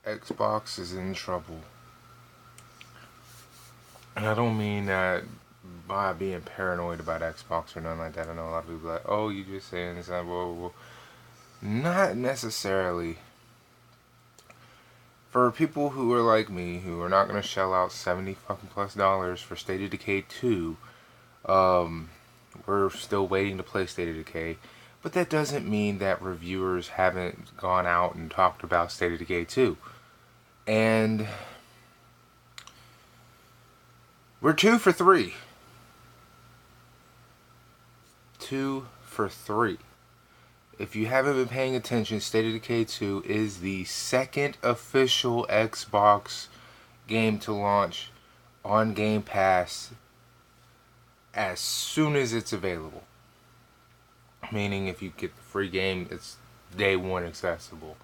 Xbox is in trouble. And I don't mean that by being paranoid about Xbox or nothing like that. I know a lot of people are like, oh, you just saying this, whoa, whoa, whoa. Not necessarily. For people who are like me, who are not going to shell out 70 fucking plus dollars for State of Decay 2, we're still waiting to play State of Decay. But that doesn't mean that reviewers haven't gone out and talked about State of Decay 2. And we're 2 for 3. 2 for 3. If you haven't been paying attention, State of Decay 2 is the second official Xbox game to launch on Game Pass as soon as it's available. Meaning if you get the free game, it's day one accessible.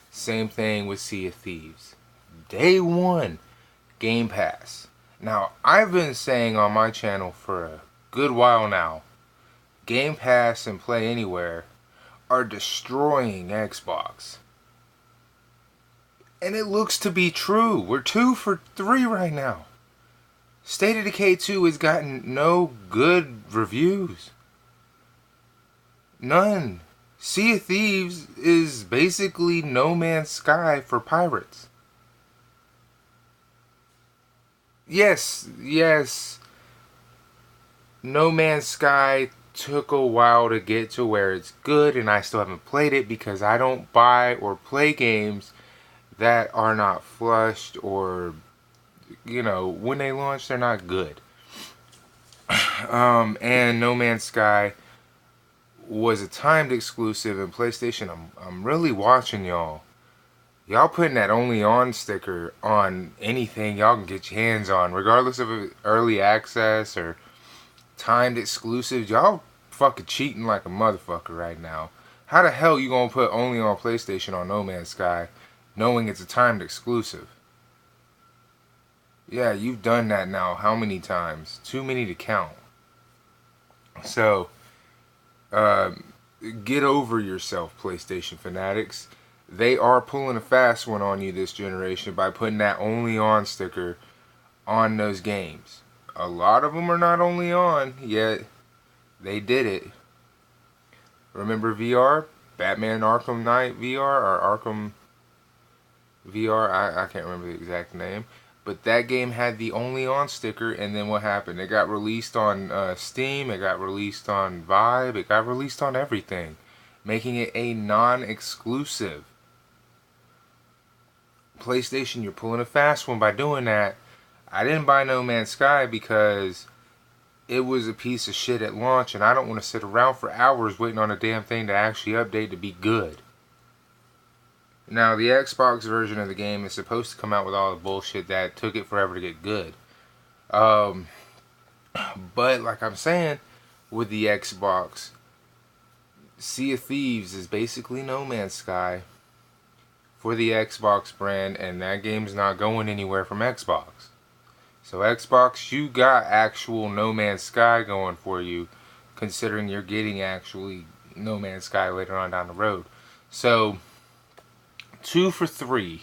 Same thing with Sea of Thieves. Day one, Game Pass. Now, I've been saying on my channel for a good while now, Game Pass and Play Anywhere are destroying Xbox. And it looks to be true. We're 2 for 3 right now. State of Decay 2 has gotten no good reviews. None. Sea of Thieves is basically No Man's Sky for pirates. Yes. No Man's Sky took a while to get to where it's good, and I still haven't played it because I don't buy or play games that are not flushed or, when they launch, they're not good. And No Man's Sky was a timed exclusive in PlayStation. I'm really watching y'all. Y'all putting that only on sticker on anything y'all can get your hands on, regardless of early access or timed exclusives. Y'all fucking cheating like a motherfucker right now. How the hell you gonna put only on PlayStation on No Man's Sky, knowing it's a timed exclusive? Yeah, you've done that now. How many times? Too many to count. So, get over yourself, PlayStation fanatics. They are pulling a fast one on you this generation by putting that only on sticker on those games. A lot of them are not only on, yet they did it. Remember VR? Batman Arkham Knight VR or Arkham VR? I can't remember the exact name. But that game had the only on sticker, and then what happened? It got released on Steam, it got released on Vibe, it got released on everything, making it a non-exclusive. PlayStation, you're pulling a fast one by doing that. I didn't buy No Man's Sky because it was a piece of shit at launch, and I don't want to sit around for hours waiting on a damn thing to actually update to be good. Now, the Xbox version of the game is supposed to come out with all the bullshit that took it forever to get good. But like I'm saying, with the Xbox, Sea of Thieves is basically No Man's Sky for the Xbox brand, and that game's not going anywhere from Xbox. So Xbox, you got actual No Man's Sky going for you, considering you're getting actually No Man's Sky later on down the road. So 2 for 3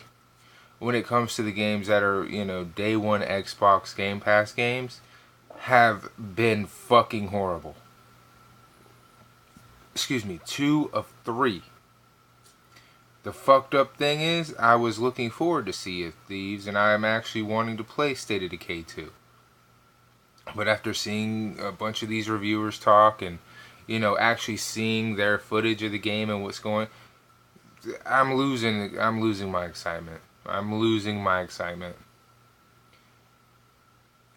when it comes to the games that are, day one Xbox Game Pass games have been fucking horrible. Excuse me, 2 of 3. The fucked up thing is, I was looking forward to Sea of Thieves, and I'm actually wanting to play State of Decay 2. But after seeing a bunch of these reviewers talk and, actually seeing their footage of the game and what's going, I'm losing my excitement.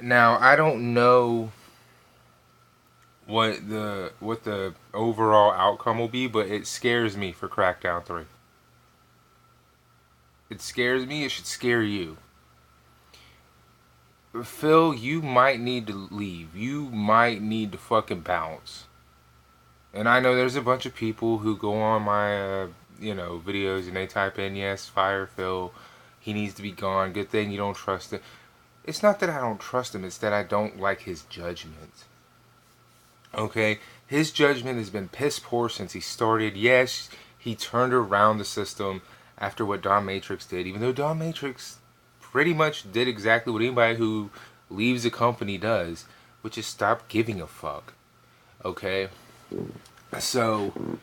Now, I don't know what the overall outcome will be, but it scares me for Crackdown 3. It scares me. It should scare you. Phil, you might need to leave. You might need to fucking bounce. And I know there's a bunch of people who go on my, videos and they type in, yes, fire Phil. He needs to be gone. Good thing you don't trust him. It's not that I don't trust him. It's that I don't like his judgment. Okay? His judgment has been piss poor since he started. Yes, he turned around the system after what Don Matrix did, even though Don Matrix pretty much did exactly what anybody who leaves a company does, which is stop giving a fuck. Okay? So,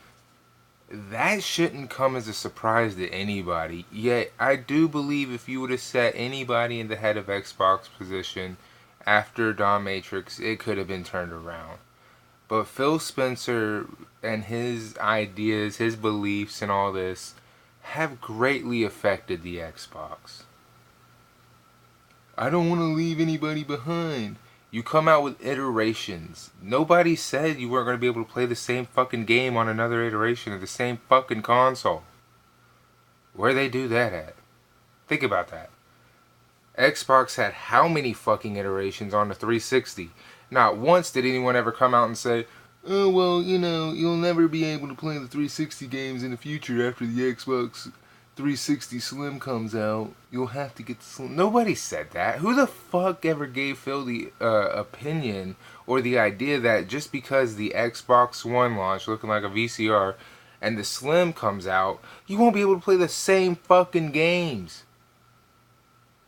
that shouldn't come as a surprise to anybody. Yet, I do believe if you would have set anybody in the head of Xbox position after Don Matrix, it could have been turned around. But Phil Spencer and his ideas, his beliefs, and all this have greatly affected the Xbox. I don't want to leave anybody behind. You come out with iterations. Nobody said you weren't going to be able to play the same fucking game on another iteration of the same fucking console. Where they do that at? Think about that. Xbox had how many fucking iterations on the 360? Not once did anyone ever come out and say, oh, well, you know, you'll never be able to play the 360 games in the future after the Xbox 360 Slim comes out. You'll have to get the Slim. Nobody said that. Who the fuck ever gave Phil the opinion or the idea that just because the Xbox One launched looking like a VCR and the Slim comes out, you won't be able to play the same fucking games?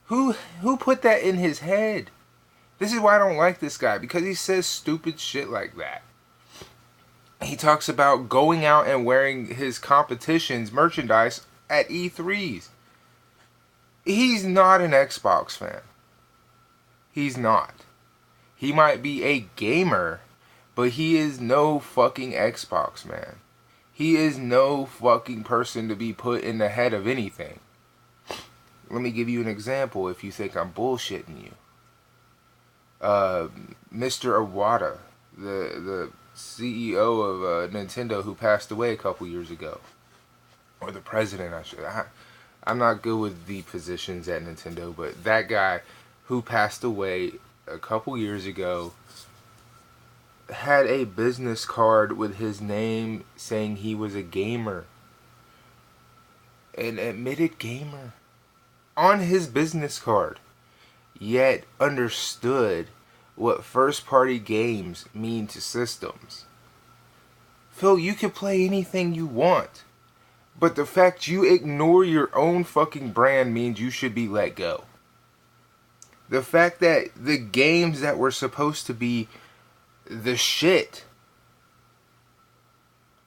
Who put that in his head? This is why I don't like this guy, because he says stupid shit like that. He talks about going out and wearing his competition's merchandise at E3s. He's not an Xbox fan. He's not. He might be a gamer, but he is no fucking Xbox man. He is no fucking person to be put in the head of anything. Let me give you an example if you think I'm bullshitting you. Mr. Iwata, the CEO of Nintendo, who passed away a couple years ago, or the president, I'm not good with the positions at Nintendo, but that guy who passed away a couple years ago had a business card with his name saying he was a gamer, an admitted gamer, on his business card, yet understood what first-party games mean to systems. Phil, you can play anything you want, but the fact you ignore your own fucking brand means you should be let go. The fact that the games that were supposed to be the shit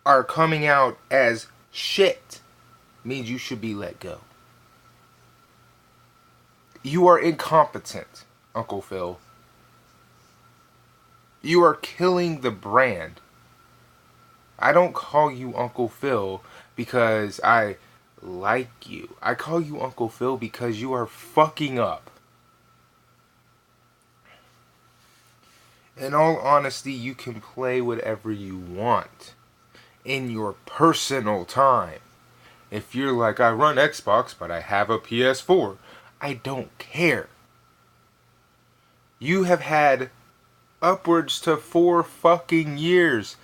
are coming out as shit means you should be let go. You are incompetent, Uncle Phil. You are killing the brand. I don't call you Uncle Phil because I like you. I call you Uncle Phil because you are fucking up. In all honesty, you can play whatever you want in your personal time. If you're like, I run Xbox, but I have a PS4, I don't care. You have had upwards to 4 fucking years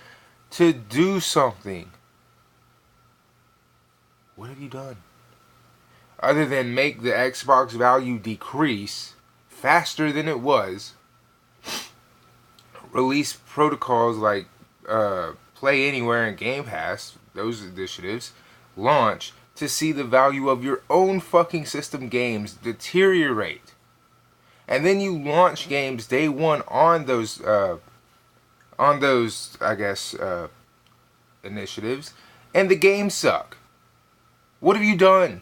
to do something. What have you done? Other than make the Xbox value decrease faster than it was, release protocols like Play Anywhere and Game Pass, those initiatives, launch to see the value of your own fucking system games deteriorate. And then you launch games day one on those initiatives, and the games suck. What have you done?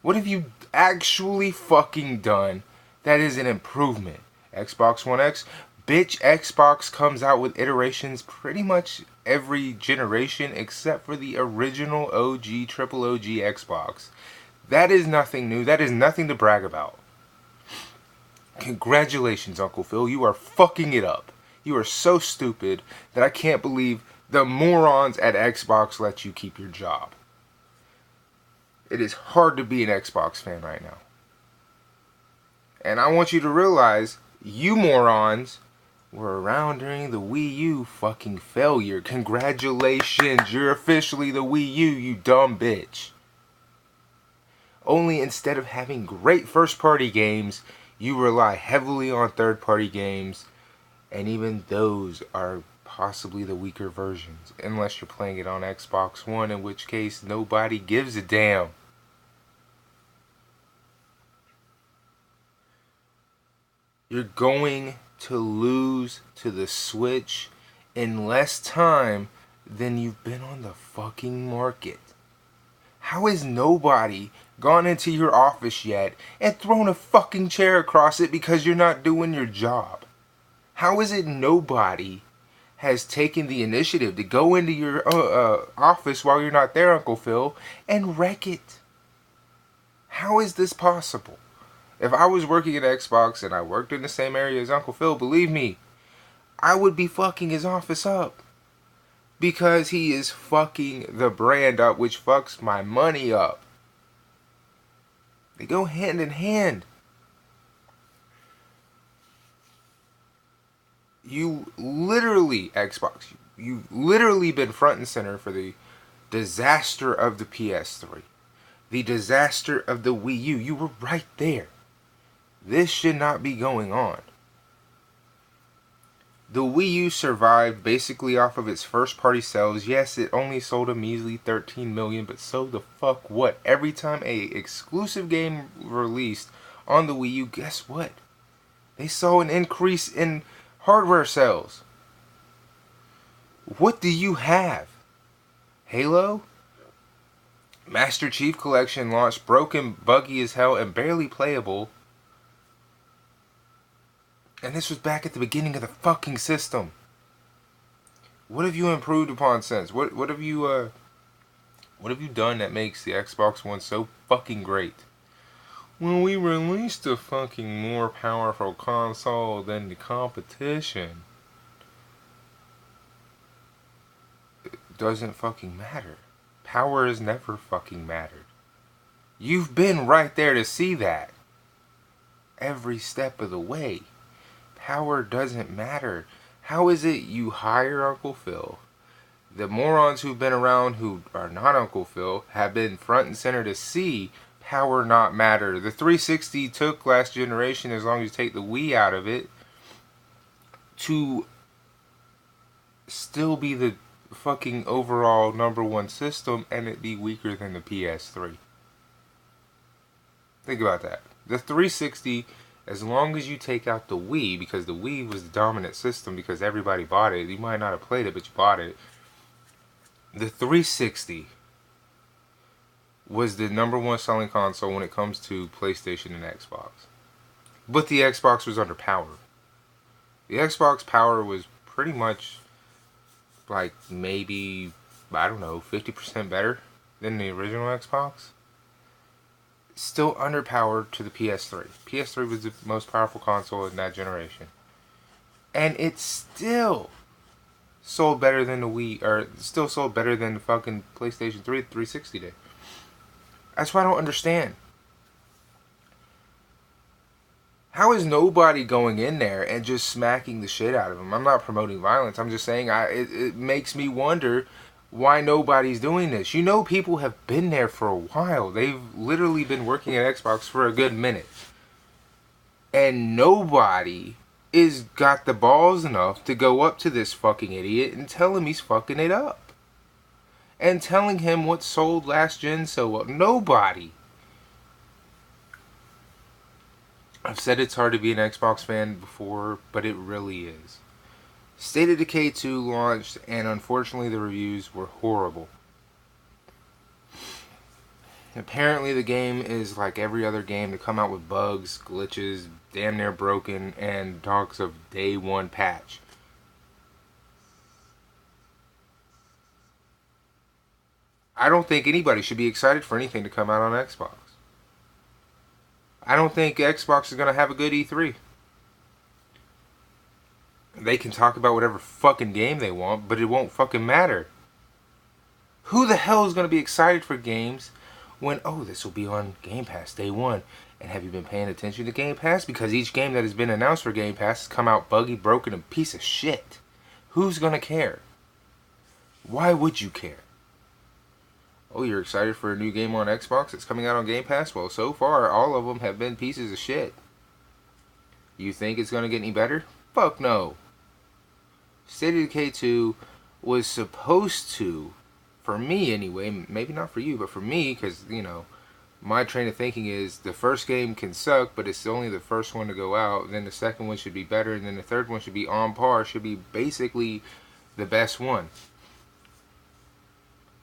What have you actually fucking done that is an improvement? Xbox One X? Bitch, Xbox comes out with iterations pretty much every generation except for the original OG, triple OG Xbox. That is nothing new. That is nothing to brag about. Congratulations, Uncle Phil. You are fucking it up. You are so stupid that I can't believe the morons at Xbox let you keep your job. It is hard to be an Xbox fan right now. And I want you to realize, you morons were around during the Wii U fucking failure. Congratulations, you're officially the Wii U, you dumb bitch. Only instead of having great first-party games, you rely heavily on third-party games, and even those are possibly the weaker versions, unless you're playing it on Xbox One, in which case nobody gives a damn. You're going to lose to the Switch in less time than you've been on the fucking market. How has nobody gone into your office yet and thrown a fucking chair across it because you're not doing your job? How is it nobody has taken the initiative to go into your office while you're not there, Uncle Phil, and wreck it? How is this possible? If I was working at Xbox and I worked in the same area as Uncle Phil, believe me, I would be fucking his office up. Because he is fucking the brand up, which fucks my money up. They go hand in hand. You literally, Xbox, you've literally been front and center for the disaster of the PS3. The disaster of the Wii U. You were right there. This should not be going on. The Wii U survived basically off of its first party sales. Yes, it only sold a measly 13 million, but so the fuck what? Every time a exclusive game released on the Wii U, guess what? They saw an increase in hardware sales. What do you have? Halo? Master Chief Collection launched broken, buggy as hell, and barely playable. And this was back at the beginning of the fucking system. What have you improved upon since? What have you done that makes the Xbox One so fucking great? Well, we released a fucking more powerful console than the competition. It doesn't fucking matter. Power has never fucking mattered. You've been right there to see that. Every step of the way. Power doesn't matter. How is it you hire Uncle Phil? The morons who've been around who are not Uncle Phil have been front and center to see power not matter. The 360 took last generation, as long as you take the Wii out of it, to still be the fucking overall number one system and it be weaker than the PS3. Think about that. The 360, as long as you take out the Wii, because the Wii was the dominant system because everybody bought it. You might not have played it, but you bought it. The 360 was the number one selling console when it comes to PlayStation and Xbox. But the Xbox was underpowered. The Xbox power was pretty much like maybe, I don't know, 50% better than the original Xbox. Still underpowered to the PS3. PS3 was the most powerful console in that generation. And it still sold better than the Wii, or still sold better than the fucking PlayStation 3 360 did. That's what I don't understand. How is nobody going in there and just smacking the shit out of them? I'm not promoting violence. I'm just saying it makes me wonder why nobody's doing this. You know, people have been there for a while. They've literally been working at Xbox for a good minute. And nobody is got the balls enough to go up to this fucking idiot and tell him he's fucking it up. And telling him what sold last gen so well. Nobody. I've said it's hard to be an Xbox fan before, but it really is. State of Decay 2 launched, and unfortunately the reviews were horrible. Apparently the game is like every other game to come out with bugs, glitches, damn near broken, and talks of day one patch. I don't think anybody should be excited for anything to come out on Xbox. I don't think Xbox is going to have a good E3. They can talk about whatever fucking game they want, but it won't fucking matter. Who the hell is going to be excited for games when, oh, this will be on Game Pass day one? And have you been paying attention to Game Pass? Because each game that has been announced for Game Pass has come out buggy, broken, and piece of shit. Who's going to care? Why would you care? Oh, you're excited for a new game on Xbox that's coming out on Game Pass? Well, so far, all of them have been pieces of shit. You think it's going to get any better? Fuck no. State of Decay 2 was supposed to, for me anyway, maybe not for you, but for me, because, you know, My train of thinking is the first game can suck, but it's only the first one to go out. Then the second one should be better, and then the third one should be on par. Should be basically the best one.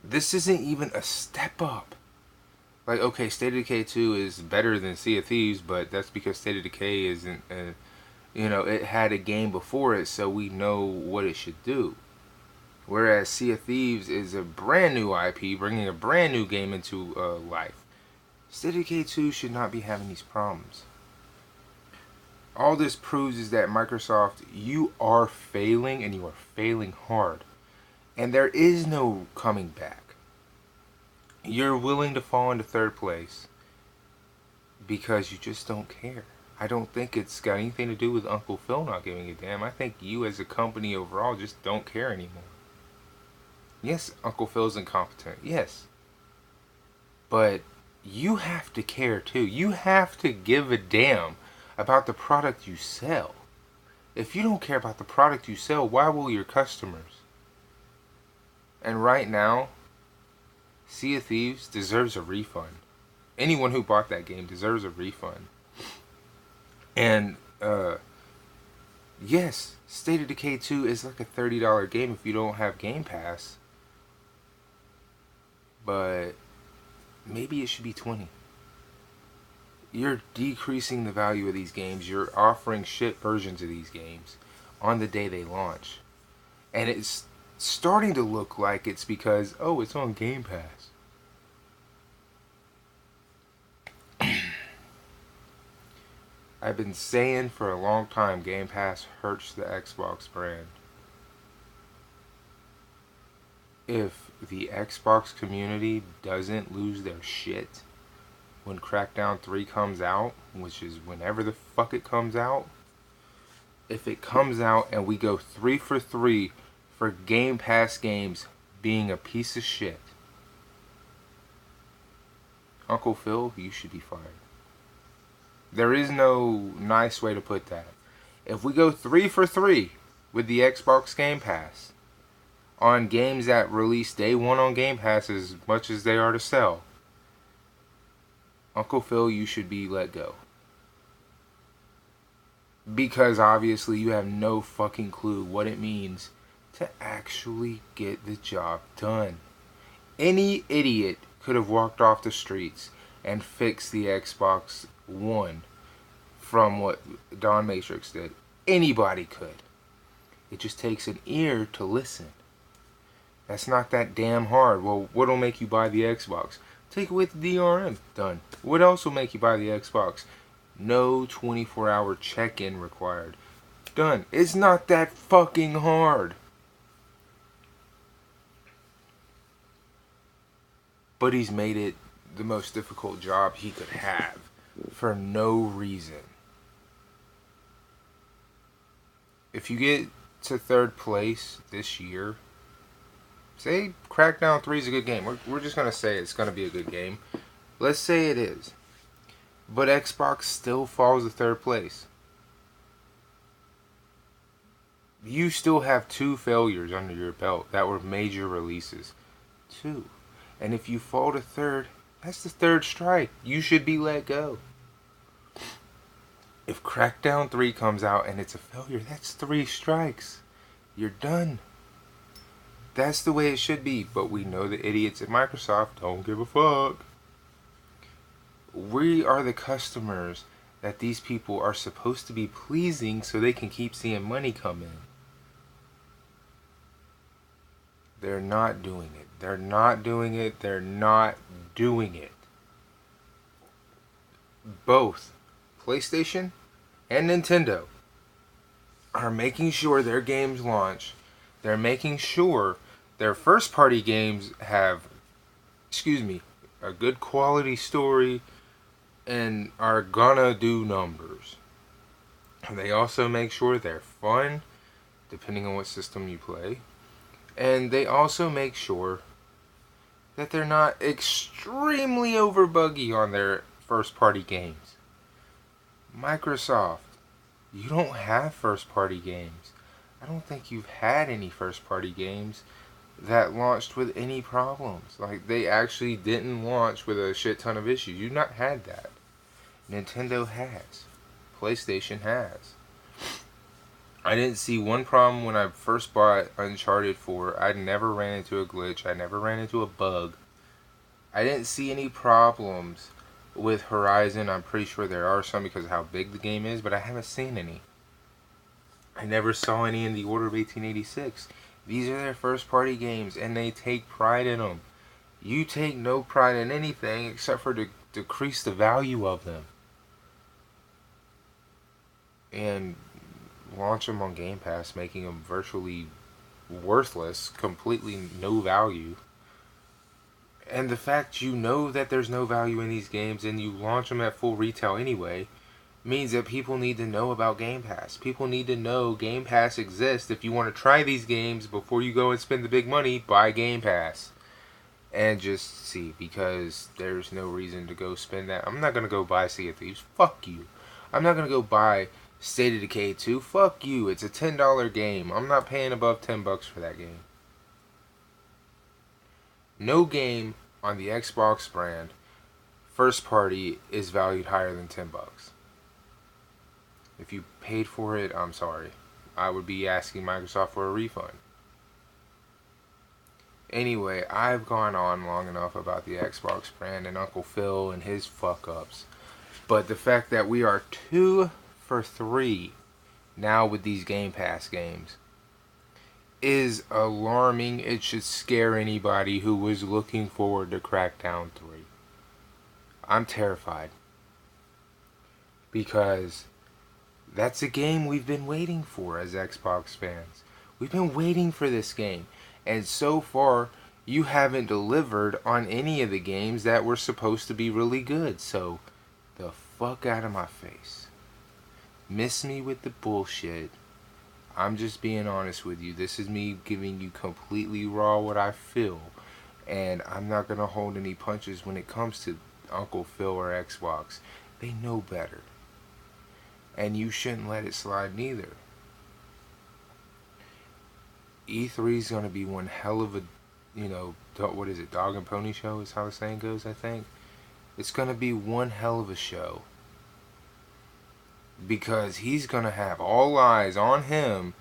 This isn't even a step up. Like, okay, State of Decay 2 is better than Sea of Thieves, but that's because State of Decay isn't, it had a game before it, so we know what it should do. Whereas Sea of Thieves is a brand new IP, bringing a brand new game into life. State of Decay 2 should not be having these problems. All this proves is that Microsoft, you are failing, and you are failing hard. And there is no coming back. You're willing to fall into third place because you just don't care. I don't think it's got anything to do with Uncle Phil not giving a damn. I think you as a company overall just don't care anymore. Yes, Uncle Phil's incompetent. Yes. But you have to care too. You have to give a damn about the product you sell. If you don't care about the product you sell, why will your customers? And right now, Sea of Thieves deserves a refund. Anyone who bought that game deserves a refund. And, yes, State of Decay 2 is like a $30 game if you don't have Game Pass. But maybe it should be $20. You're decreasing the value of these games. You're offering shit versions of these games on the day they launch. And it's starting to look like it's because, oh, it's on Game Pass. I've been saying for a long time Game Pass hurts the Xbox brand. If the Xbox community doesn't lose their shit when Crackdown 3 comes out, which is whenever the fuck it comes out, if it comes out and we go 3 for 3 for Game Pass games being a piece of shit, Uncle Phil, you should be fired. There is no nice way to put that. If we go 3 for 3 with the Xbox Game Pass on games that release day one on Game Pass as much as they are to sell, Uncle Phil, you should be let go. Because obviously you have no fucking clue what it means to actually get the job done. Any idiot could have walked off the streets and fixed the Xbox One from what Don Matrix did. Anybody could. It just takes an ear to listen. That's not that damn hard. Well, what'll make you buy the Xbox? Take away the DRM. Done. What else will make you buy the Xbox? No 24-hour check-in required. Done. It's not that fucking hard. But he's made it the most difficult job he could have for no reason. If you get to third place this year, say Crackdown 3 is a good game. We're just going to say it's going to be a good game. Let's say it is. But Xbox still falls to third place. You still have 2 failures under your belt that were major releases. 2. And if you fall to third, that's the third strike. You should be let go. If Crackdown 3 comes out and it's a failure, that's 3 strikes. You're done. That's the way it should be. But we know the idiots at Microsoft don't give a fuck. We are the customers that these people are supposed to be pleasing so they can keep seeing money come in. They're not doing it. They're not doing it. They're not doing it. Both PlayStation and Nintendo are making sure their games launch. They're making sure their first party games have, a good quality story and are gonna do numbers. They also make sure they're fun, depending on what system you play. And they also make sure that they're not extremely over buggy on their first party games. Microsoft, you don't have first party games. I don't think you've had any first party games. that launched with any problems. Like, they actually didn't launch with a shit ton of issues. You've not had that. Nintendo has. PlayStation has. I didn't see one problem when I first bought Uncharted 4. I never ran into a glitch. I never ran into a bug. I didn't see any problems with Horizon. I'm pretty sure there are some because of how big the game is, but I haven't seen any. I never saw any in the Order of 1886. These are their first party games, and they take pride in them. You take no pride in anything except for to decrease the value of them. And launch them on Game Pass, making them virtually worthless, completely no value. And the fact you know that there's no value in these games and you launch them at full retail anyway means that people need to know about Game Pass. People need to know Game Pass exists. If you want to try these games before you go and spend the big money, buy Game Pass. And just see, because there's no reason to go spend that. I'm not going to go buy Sea of Thieves. Fuck you. I'm not going to go buy State of Decay 2. Fuck you. It's a $10 game. I'm not paying above $10 for that game. No game on the Xbox brand, first party, is valued higher than $10. If you paid for it, I'm sorry. I would be asking Microsoft for a refund. Anyway, I've gone on long enough about the Xbox brand and Uncle Phil and his fuck-ups. But the fact that we are 2 for 3 now with these Game Pass games is alarming. It should scare anybody who was looking forward to Crackdown 3. I'm terrified. Because that's a game we've been waiting for as Xbox fans. We've been waiting for this game. And so far, you haven't delivered on any of the games that were supposed to be really good. So, the fuck out of my face. Miss me with the bullshit. I'm just being honest with you. This is me giving you completely raw what I feel. And I'm not going to hold any punches when it comes to Uncle Phil or Xbox. They know better. And you shouldn't let it slide neither. E3 is going to be one hell of a, what is it, dog and pony show is how the saying goes, I think. It's going to be one hell of a show. Because he's going to have all eyes on him,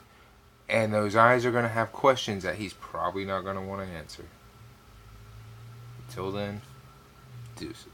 and those eyes are going to have questions that he's probably not going to want to answer. Until then, deuces.